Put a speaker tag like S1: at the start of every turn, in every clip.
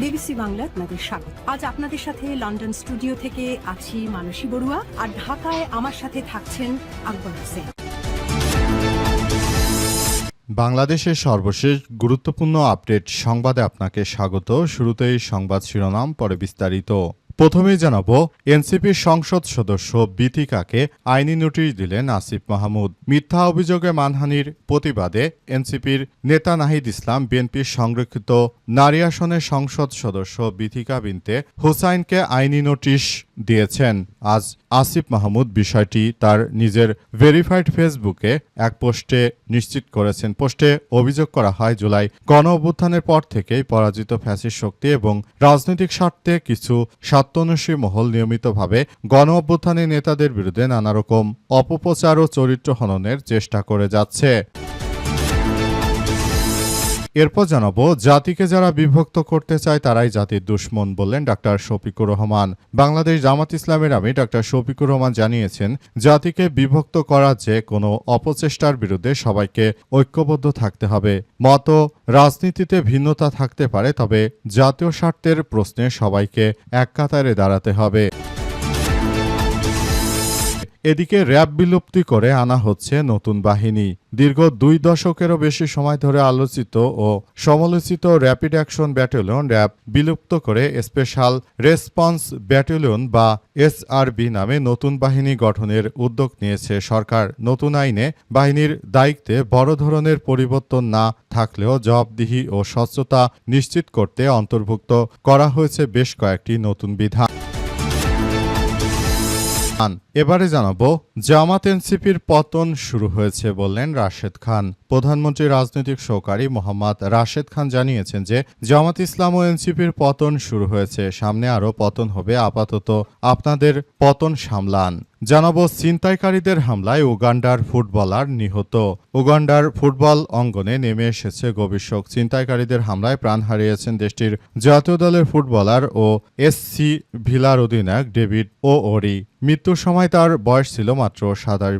S1: BBC Bangla আপনাদের স্বাগত। আজ আপনাদের সাথে লন্ডন স্টুডিও থেকে আছি মানসী বড়ুয়া, আর ঢাকায় আমার সাথে থাকছেন আকবর হোসেন।
S2: বাংলাদেশের সর্বশেষ গুরুত্বপূর্ণ আপডেট সংবাদে আপনাকে স্বাগত। শুরুতেই সংবাদ শিরোনাম, পরে বিস্তারিত। প্রথমেই জানাব, এনসিপির সংসদ সদস্য বিথিকাকে আইনি নোটিশ দিলেন আসিফ মাহমুদ। মিথ্যা অভিযোগে মানহানির প্রতিবাদে এনসিপির নেতা নাহিদ ইসলাম বিএনপির সংরক্ষিত নারী আসনের সংসদ সদস্য বিথিকা বিনতে হুসাইনকে আইনি নোটিশ দিয়েছেন। আজ আসিফ মাহমুদ বিষয়টি তার নিজের ভেরিফাইড ফেসবুকে এক পোস্টে নিশ্চিত করেছেন। পোস্টে অভিযোগ করা হয়, জুলাই গণ অভ্যুত্থানের পর থেকেই পরাজিত ফ্যাসিস্ট শক্তি এবং রাজনৈতিক স্বার্থে কিছু স্বার্থন্বেষী মহল নিয়মিতভাবে গণ অভ্যুত্থানের নেতাদের বিরুদ্ধে নানারকম অপপ্রচার ও চরিত্র হননের চেষ্টা করে যাচ্ছে। এরপর জানাবো, জাতিকে যারা বিভক্ত করতে চায় তারাই জাতির দুশ্মন, বললেন ডাক্তার শফিকুর রহমান। বাংলাদেশ জামাত ইসলামের আমির ডাক্তার শফিকুর রহমান জানিয়েছেন, জাতিকে বিভক্ত করার যে কোনো অপচেষ্টার বিরুদ্ধে সবাইকে ঐক্যবদ্ধ থাকতে হবে। মত রাজনীতিতে ভিন্নতা থাকতে পারে, তবে জাতীয় স্বার্থের প্রশ্নে সবাইকে এক কাতারে দাঁড়াতে হবে। এদিকে র্যাব বিলুপ্তি করে আনা হচ্ছে নতুন বাহিনী। দীর্ঘ 2 দশকেরও বেশি সময় ধরে আলোচিত ও সমালোচিত র্যাপিড অ্যাকশন ব্যাটালিয়ন র্যাব বিলুপ্ত করে স্পেশাল রেসপন্স ব্যাটালিয়ন বা এসআরবি নামে নতুন বাহিনী গঠনের উদ্যোগ নিয়েছে সরকার। নতুন আইনে বাহিনীর দায়িত্বে বড় ধরনের পরিবর্তন না থাকলেও জবাবদিহি ও স্বচ্ছতা নিশ্চিত করতে অন্তর্ভুক্ত করা হয়েছে বেশ কয়েকটি নতুন বিধান। এবারে জানাবো, জামাত এনসিপির পতন শুরু হয়েছে, বললেন রাশেদ খান। প্রধানমন্ত্রী রাজনৈতিক সহকারী মোহাম্মদ রাশেদ খান জানিয়েছেন যে জামাত ইসলাম ও এনসিপির পতন শুরু হয়েছে, সামনে আরও পতন হবে, আপাতত আপনাদের পতন সামলান। জানাবো, ছিনতাইকারীদের হামলায় উগান্ডার ফুটবলার নিহত। উগান্ডার ফুটবল অঙ্গনে নেমে এসেছে গভীর শোক। ছিনতাইকারীদের হামলায় প্রাণ হারিয়েছেন দেশটির জাতীয় দলের ফুটবলার ও এসসি ভিলার অধিনায়ক ডেভিড ওরি। মৃত্যুর সময় তার বয়স ছিল মাত্র 27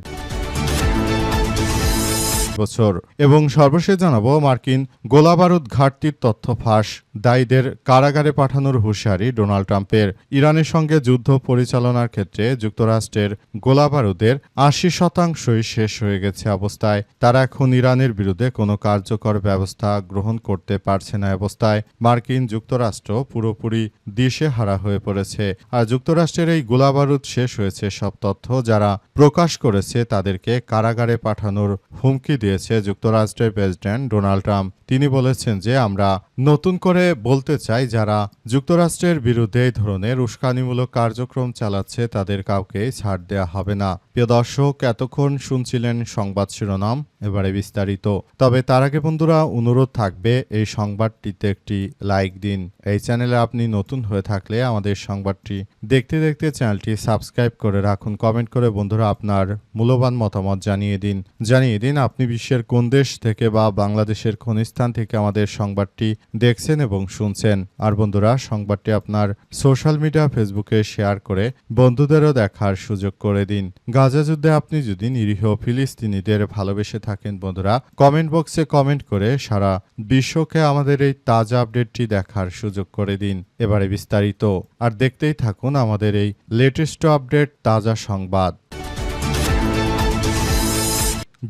S2: বছর। এবং সর্বশেষ জানাবো, মার্কিন গোলাবারুদ ঘাটতির তথ্য ফাঁস, দায়ীদের কারাগারে পাঠানোর হুঁশিয়ারি ডোনাল্ড ট্রাম্পের। ইরানের সঙ্গে যুদ্ধ পরিচালনার ক্ষেত্রে যুক্তরাষ্ট্রের গোলাবারুদের 80% শেষ হয়ে গেছে অবস্থায় তারা এখন ইরানের বিরুদ্ধে কোনো কার্যকর ব্যবস্থা গ্রহণ করতে পারছে না। অবস্থায় মার্কিন যুক্তরাষ্ট্র পুরোপুরি দিশেহারা হয়ে পড়েছে। আর যুক্তরাষ্ট্রের এই গোলাবারুদ শেষ হয়েছে সব তথ্য যারা প্রকাশ করেছে তাদেরকে কারাগারে পাঠানোর হুমকি দিয়েছে যুক্তরাষ্ট্রের প্রেসিডেন্ট ডোনাল্ড ট্রাম্প। তিনি বলেছেন যে আমরা নতুন করে বলতে চাই, যারা যুক্তরাষ্ট্রের বিরুদ্ধে এই ধরনের উস্কানিমূলক কার্যক্রম চালাচ্ছে তাদের কাউকে ছাড় দেয়া হবে না। প্রিয় দর্শক, এতক্ষণ শুনছিলেন সংবাদ শিরোনাম, এবারে বিস্তারিত। তবে তার আগে বন্ধুরা অনুরোধ থাকবে, এই সংবাদটিতে একটি লাইক দিন। এই চ্যানেলে আপনি নতুন হয়ে থাকলে আমাদের সংবাদটি দেখতে দেখতে চ্যানেলটি সাবস্ক্রাইব করে রাখুন। কমেন্ট করে বন্ধুরা আপনার মূল্যবান মতামত জানিয়ে দিন আপনি বিশ্বের কোন দেশ থেকে বা বাংলাদেশের কোন স্থান থেকে আমাদের সংবাদটি দেখছেন এবং শুনছেন। আর বন্ধুরা, সংবাদটি আপনার সোশ্যাল মিডিয়া ফেসবুকে শেয়ার করে বন্ধুদেরও দেখার সুযোগ করে দিন। গাজা যুদ্ধে আপনি যদি নিরীহ ফিলিস্তিনিদের ভালোবেসে থাকেন বন্ধুরা, কমেন্ট বক্সে কমেন্ট করে সারা বিশ্বকে আমাদের এই তাজা আপডেটটি দেখার সুযোগ করে দিন। এবারে বিস্তারিত, আর দেখতেই থাকুন আমাদের এই লেটেস্ট আপডেট তাজা সংবাদ।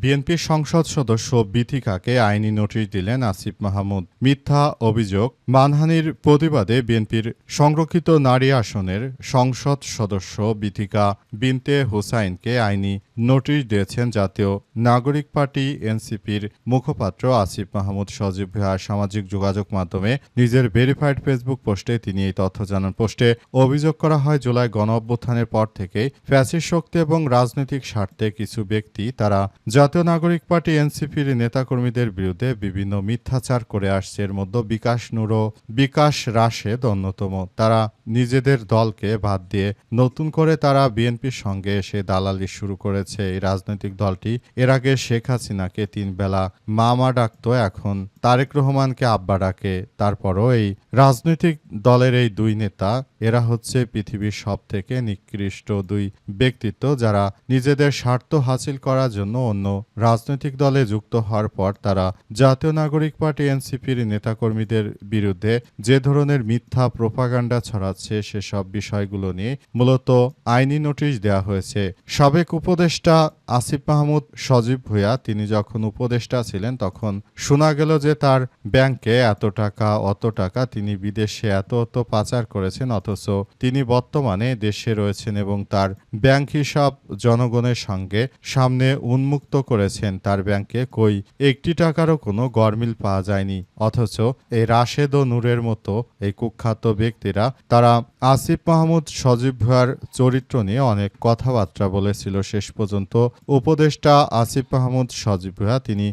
S2: বিএনপির সংসদ সদস্য বিথিকাকে আইনি নোটিশ দিলেন আসিফ মাহমুদ। মিথ্যা অভিযোগ মানহানির প্রতিবাদে বিএনপির সংরক্ষিত নারী আসনের সংসদ সদস্য বিথিকা বিনতে হুসাইনকে আইনি নোটিশ দিয়েছেন জাতীয় নাগরিক পার্টি এনসিপির মুখপাত্র আসিফ মাহমুদ সজীব ভুঁইয়া। সামাজিক যোগাযোগ মাধ্যমে নিজের ভেরিফাইড ফেসবুক পোস্টে তিনি এই তথ্য জানান। পোস্টে অভিযোগ করা হয়, জুলাই গণ অভ্যুত্থানের পর থেকেই ফ্যাসিস্ট শক্তি এবং রাজনৈতিক স্বার্থে কিছু ব্যক্তি তারা জাতীয় নাগরিক পার্টি এনসিপির নেতাকর্মীদের বিরুদ্ধে বিভিন্ন মিথ্যাচার করে আসছে। এর মধ্যে বিকাশ নূর ও বিকাশ রাশেদ অন্যতম। তারা নিজেদের দলকে বাদ দিয়ে নতুন করে তারা বিএনপির সঙ্গে এসে দালালি শুরু করেছে। এই রাজনৈতিক দলটি এর আগে শেখ হাসিনাকে 3 বেলা মামা ডাকতো, এখন তারেক রহমানকে আব্বা ডাকে। তারপরও এই রাজনৈতিক দলের এই 2 নেতা এরা হচ্ছে পৃথিবীর সবথেকে নিকৃষ্ট দুই ব্যক্তিত্ব, যারা নিজেদের স্বার্থ হাসিল করার জন্য অন্য রাজনৈতিক দলে যুক্ত হওয়ার পর তারা জাতীয় নাগরিক পার্টি এনসিপির নেতাকর্মীদের বিরুদ্ধে যে ধরনের মিথ্যা প্রোপাগান্ডা ছড়াচ্ছে সেসব বিষয়গুলো নিয়ে মূলত আইনি নোটিশ দেওয়া হয়েছে। সাবেক উপদেষ্টা আসিফ মাহমুদ সজীব ভুঁইয়া তিনি যখন উপদেষ্টা ছিলেন তখন শোনা গেল যে তার ব্যাংকে এত টাকা অত টাকা, তিনি বিদেশে এত পাচার করেছেন, অথচ তিনি বর্তমানে দেশে রয়েছেন এবং তার ব্যাংক হিসাব জনগণের সঙ্গে সামনে উন্মুক্ত করেছেন। তার ব্যাংকে কই 1 টাকারও কোনো গরমিল পাওয়া যায়নি। অথচ এই রাশেদ ও নূরের মতো এই কুখ্যাত ব্যক্তিরা তারা আসিফ মাহমুদ সজীব ভুঁইয়ার চরিত্র নিয়ে অনেক কথাবার্তা বলেছিল। শেষ পর্যন্ত উপদেষ্টা আসিফ মাহমুদ সজীব ভুঁইয়া তিনি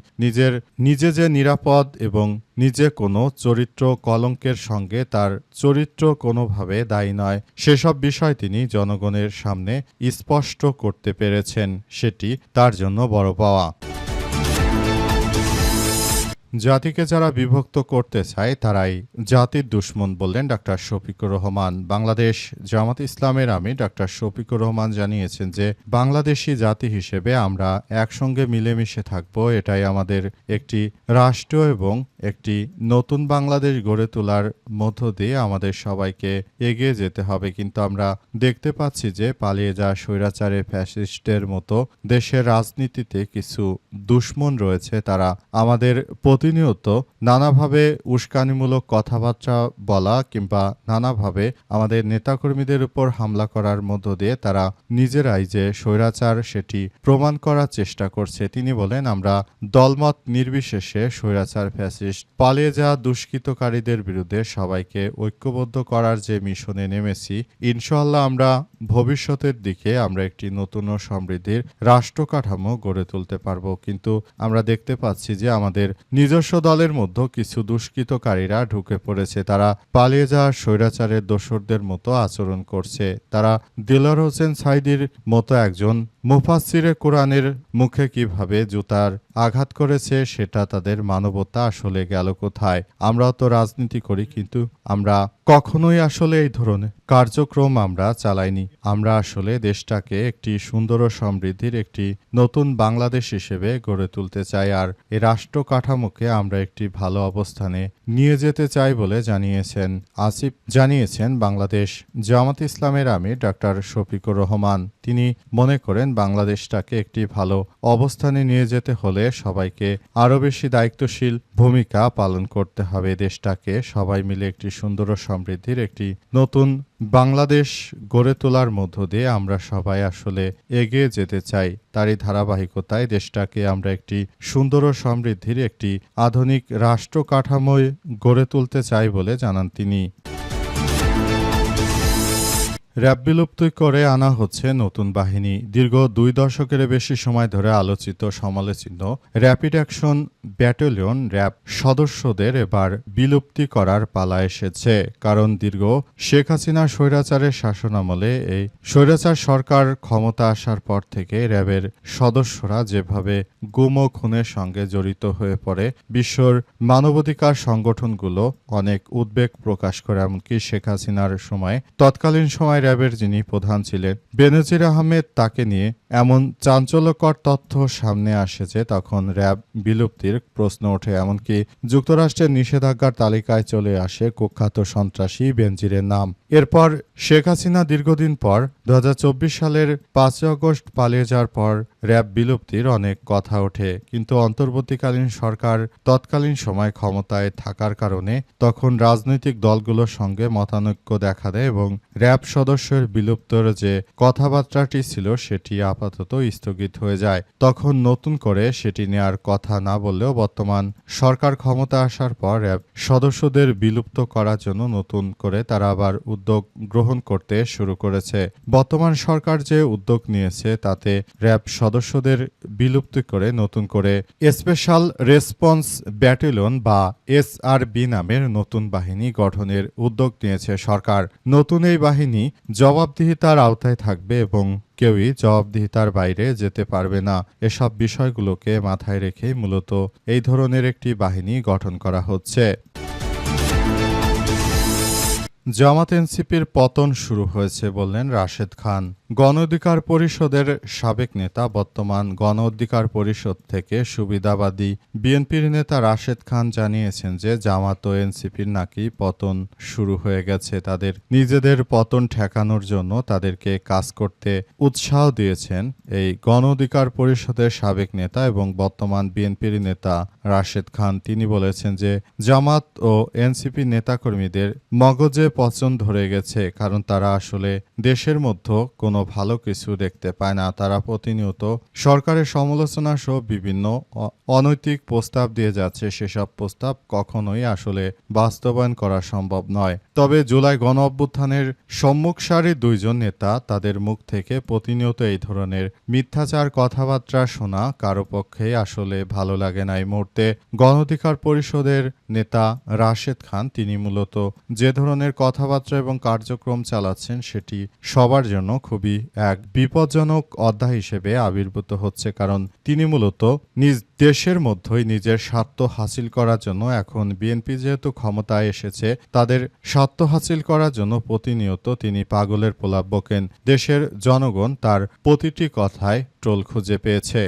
S2: নিজে যে নিরাপদ এবং নিজে কোনো চরিত্র কলঙ্কের সঙ্গে তার চরিত্র কোনোভাবে দায়ী নয়, সেসব বিষয় তিনি জনগণের সামনে স্পষ্ট করতে পেরেছেন, সেটি তার জন্য বড় পাওয়া। জাতিকে যারা বিভক্ত করতে চায় তারাই জাতির দুশ্মন বললেন ডাক্তার শফিকুর রহমান। বাংলাদেশ জামাত ইসলামের আমির ডাক্তার শফিকুর রহমান জানিয়েছেন যে বাংলাদেশি জাতি হিসেবে আমরা একসঙ্গে মিলেমিশে থাকব, এটাই আমাদের একটি রাষ্ট্র এবং একটি নতুন বাংলাদেশ গড়ে তোলার মধ্য দিয়ে আমাদের সবাইকে এগিয়ে যেতে হবে। কিন্তু আমরা দেখতে পাচ্ছি যে পালিয়ে যাওয়া স্বৈরাচারে ফ্যাসিস্টের মতো দেশের রাজনীতিতে কিছু দুশ্মন রয়েছে, তারা আমাদের প্রতিনিয়ত নানাভাবে উস্কানিমূলক কথাবার্তা বলা কিংবা নানাভাবে আমাদের নেতাকর্মীদের উপর হামলা করার মধ্য দিয়ে তারা নিজেরাই যে স্বৈরাচার সেটি প্রমাণ করার চেষ্টা করছে। তিনি বলেন, আমরা দলমত নির্বিশেষে স্বৈরাচার ফ্যাসিস্ট পালিয়ে যাওয়া দুষ্কৃতকারীদের বিরুদ্ধে সবাইকে ঐক্যবদ্ধ করার যে মিশনে নেমেছি, ইনশাআল্লাহ আমরা ভবিষ্যতের দিকে আমরা একটি নতুন ও সমৃদ্ধির রাষ্ট্র কাঠামো গড়ে তুলতে পারব। কিন্তু আমরা দেখতে পাচ্ছি যে আমাদের নিজস্ব দলের মধ্যে কিছু দুষ্কৃতকারীরা ঢুকে পড়েছে, তারা পালিয়ে যাওয়া স্বৈরাচারের দোসরদের মতো আচরণ করছে। তারা দিলওয়ার হোসেন সাঈদীর মতো একজন মুফাসসিরে কোরআনের মুখে কিভাবে জুতার আঘাত করেছে, সেটা তাদের মানবতা আসলে গেল কোথায়। আমরাও তো রাজনীতি করি, কিন্তু আমরা কখনোই আসলে এই ধরনের কার্যক্রম আমরা চালাইনি। আমরা আসলে দেশটাকে একটি সুন্দর ও সমৃদ্ধির একটি নতুন বাংলাদেশ হিসেবে গড়ে তুলতে চাই, আর এই রাষ্ট্র কাঠামোকে আমরা একটি ভালো অবস্থানে নিয়ে যেতে চাই বলে জানিয়েছেন বাংলাদেশ জামাত ইসলামের আমির ডাক্তার শফিকুর রহমান। তিনি মনে করেন বাংলাদেশটাকে একটি ভালো অবস্থানে নিয়ে যেতে হলে সবাইকে আরও বেশি দায়িত্বশীল ভূমিকা পালন করতে হবে। দেশটাকে সবাই মিলে একটি সুন্দর ও সমৃদ্ধির একটি নতুন বাংলাদেশ গড়ে তোলার মধ্য দিয়ে আমরা সবাই আসলে এগিয়ে যেতে চাই। তারই ধারাবাহিকতায় দেশটাকে আমরা একটি সুন্দর ও সমৃদ্ধির একটি আধুনিক রাষ্ট্র কাঠামোয় গড়ে তুলতে চাই বলে জানান তিনি। র্যাব বিলুপ্তি করে আনা হচ্ছে নতুন বাহিনী। দীর্ঘ 2 দশকের বেশি সময় ধরে আলোচিত সমালোচিত র্যাপিড অ্যাকশন ব্যাটালিয়ন র্যাব সদস্যদের এবার বিলুপ্তি করার পালা এসেছে। কারণ দীর্ঘ শেখ হাসিনার স্বৈরাচারের শাসনামলে এই স্বৈরাচার সরকার ক্ষমতা আসার পর থেকে র্যাবের সদস্যরা যেভাবে গুম ও খুনের সঙ্গে জড়িত হয়ে পড়ে, বিশ্বর মানবাধিকার সংগঠনগুলো অনেক উদ্বেগ প্রকাশ করে। এমনকি শেখ হাসিনার সময় তৎকালীন সময় র্যাবের যিনি প্রধান ছিলেন বেনজির আহমেদ, তাকে নিয়ে এমন চাঞ্চল্যকর তথ্য সামনে আসে যে তখন র্যাব বিলুপ্তির প্রশ্ন ওঠে। এমনকি যুক্তরাষ্ট্রের নিষেধাজ্ঞার তালিকায় চলে আসে কুখ্যাত সন্ত্রাসী বেনজিরের নাম। এরপর শেখ হাসিনা দীর্ঘদিন পর 2024 সালের 5 আগস্ট পালিয়ে যাওয়ার পর র্যাব বিলুপ্তির অনেক কথা ওঠে। কিন্তু অন্তর্বর্তীকালীন সরকার তৎকালীন সময় ক্ষমতায় থাকার কারণে তখন রাজনৈতিক দলগুলোর সঙ্গে মতানৈক্য দেখা দেয় এবং র্যাব সদস্যের বিলুপ্তর যে কথাবার্তাটি ছিল সেটি আপাতত স্থগিত হয়ে যায়। তখন নতুন করে সেটি নেয়ার কথা না বললেও বর্তমান সরকার ক্ষমতা আসার পর র্যাব সদস্যদের বিলুপ্ত করার জন্য নতুন করে তারা আবার উদ্যোগ গ্রহণ করতে শুরু করেছে। বর্তমান সরকার যে উদ্যোগ নিয়েছে তাতে র্যাব সদস্যদের বিলুপ্তি করে নতুন করে স্পেশাল রেসপন্স ব্যাটালিয়ন বা SRB নামের নতুন বাহিনী গঠনের উদ্যোগ নিয়েছে সরকার। নতুন এই বাহিনী জবাবদিহিতার আওতায় থাকবে এবং কেউই জবাবদিহিতার বাইরে যেতে পারবে না। এসব বিষয়গুলোকে মাথায় রেখেই মূলত এই ধরনের একটি বাহিনী গঠন করা হচ্ছে। জামাত এনসিপির পতন শুরু হয়েছে বললেন রাশেদ খান। গণ অধিকার পরিষদের সাবেক নেতা, বর্তমান গণ অধিকার পরিষদ থেকে সুবিধাবাদী বিএনপির নেতা রাশেদ খান জানিয়েছেন যে জামাত ও এনসিপির নাকি পতন শুরু হয়ে গেছে। তাদের নিজেদের পতন ঠেকানোর জন্য তাদেরকে কাজ করতে উৎসাহ দিয়েছেন এই গণ অধিকার পরিষদের সাবেক নেতা এবং বর্তমান বিএনপির নেতা রাশেদ খান। তিনি বলেছেন যে জামাত ও এনসিপি নেতাকর্মীদের মগজে পচন ধরে গেছে, কারণ তারা আসলে দেশের মধ্যে কোনো ভালো কিছু দেখতে পায় না। তারা প্রতিনিয়ত সরকারের সমালোচনা সহ বিভিন্ন অনৈতিক প্রস্তাব দিয়ে যাচ্ছে। সেসব প্রস্তাব কখনোই আসলে বাস্তবায়ন করা সম্ভব নয়। তবে জুলাই গণ অভ্যুত্থানের সম্মুখ সারির দুইজন নেতা, তাদের মুখ থেকে প্রতিনিয়ত এই ধরনের মিথ্যাচার কথাবার্তা শোনা কারো পক্ষেই আসলে ভালো লাগে না। এই মুহূর্তে গণ অধিকার পরিষদের নেতা রাশেদ খান তিনি মূলত যে ধরনের কথাবার্তা এবং কার্যক্রম চালাচ্ছেন সেটি সবার জন্য খুবই এক বিপজ্জনক অধ্যায় হিসেবে আবির্ভূত হচ্ছে, কারণ তিনি মূলত নিজ দেশের মধ্যেই নিজের স্বার্থ হাসিল করার জন্য, এখন বিএনপি যেহেতু ক্ষমতায় এসেছে, তাদের স্বার্থ হাসিল করার জন্য প্রতিনিয়ত তিনি পাগলের প্রলাপ বকেন। দেশের জনগণ তার প্রতিটি কথায় ট্রোল খুঁজে পেয়েছে।